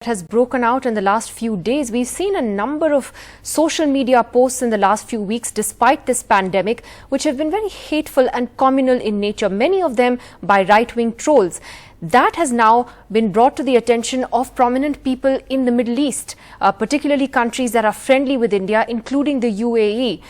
has broken out in the last few days. We've seen a number of social media posts in the last few weeks despite this pandemic, which have been very hateful and communal in nature, many of them by right-wing trolls. That has now been brought to the attention of prominent people in the Middle East, particularly countries that are friendly with India, including the UAE.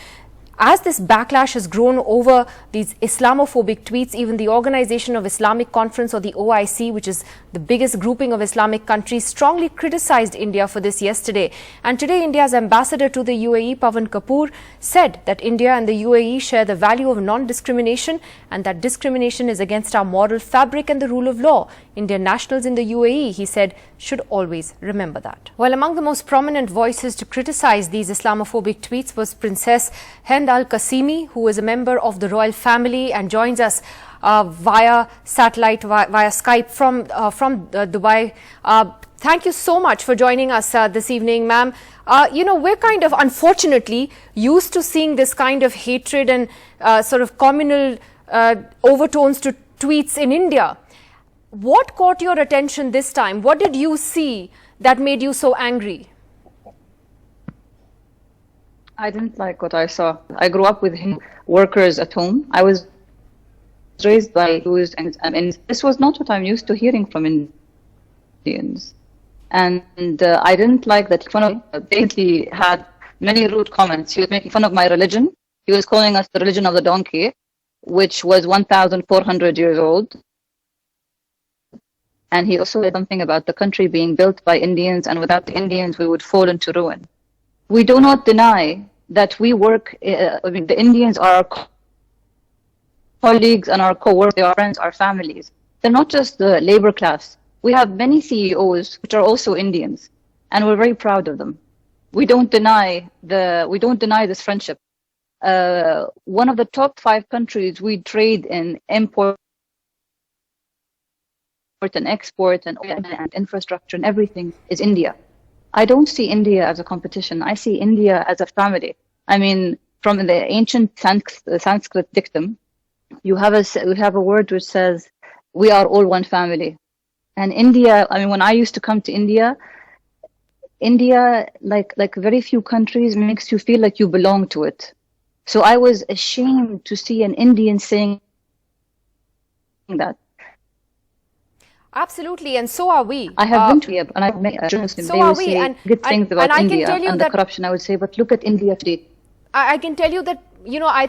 As this backlash has grown over these Islamophobic tweets, even the Organization of Islamic Conference, or the OIC, which is the biggest grouping of Islamic countries, strongly criticized India for this yesterday. And today, India's ambassador to the UAE, Pawan Kapoor, said that India and the UAE share the value of non-discrimination and that discrimination is against our moral fabric and the rule of law. Indian nationals in the UAE, he said, should always remember that. Well, among the most prominent voices to criticize these Islamophobic tweets was Princess Hend qassimi, who is a member of the royal family and joins us via satellite, via Skype from Dubai. Thank you so much for joining us this evening, ma'am. We're kind of, unfortunately, used to seeing this kind of hatred and sort of communal overtones to tweets in India. What caught your attention this time? What did you see that made you so angry? I didn't like what I saw. I grew up with workers at home. I was raised by Jews, and this was not what I'm used to hearing from Indians. And I didn't like that he had many rude comments. He was making fun of my religion. He was calling us the religion of the donkey, which was 1,400 years old. And he also said something about the country being built by Indians, and without the Indians, we would fall into ruin. We do not deny that we work, the Indians are our colleagues and our co-workers, they are friends, our families. They're not just the labor class. We have many CEOs which are also Indians, and we're very proud of them. We don't deny this friendship. One of the top 5 countries we trade in, import and export and infrastructure and everything, is India. I don't see India as a competition. I see India as a family. I mean, from the ancient Sanskrit dictum, we have a word which says, we are all one family. And India, I mean, when I used to come to India, like very few countries, makes you feel like you belong to it. So I was ashamed to see an Indian saying that. Absolutely, and so are we. I have been to India, and I've met journalists. So are we, and good things about India and the corruption. I would say, but look at India today. I can tell you that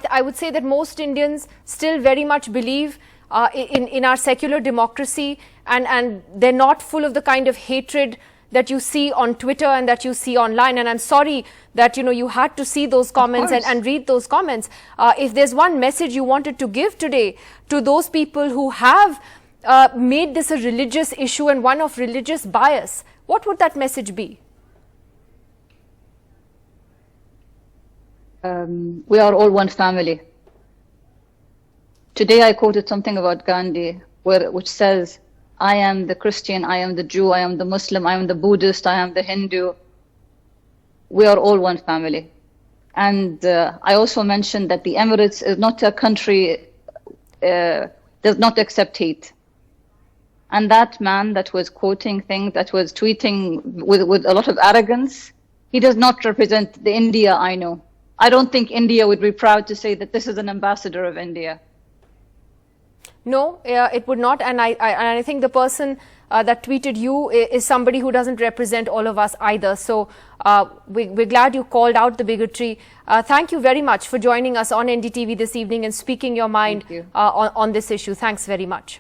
I would say that most Indians still very much believe in our secular democracy, and they're not full of the kind of hatred that you see on Twitter and that you see online. And I'm sorry that you had to see those comments and read those comments. If there's one message you wanted to give today to those people who have made this a religious issue and one of religious bias, what would that message be? We are all one family. Today I quoted something about Gandhi, which says, I am the Christian, I am the Jew, I am the Muslim, I am the Buddhist, I am the Hindu. We are all one family. And I also mentioned that the Emirates is not a country, does not accept hate. And that man that was quoting things, that was tweeting with a lot of arrogance, he does not represent the India I know. I don't think India would be proud to say that this is an ambassador of India. No, it would not. And I think the person that tweeted you is somebody who doesn't represent all of us either. So we're glad you called out the bigotry. Thank you very much for joining us on NDTV this evening and speaking your mind on this issue. Thanks very much.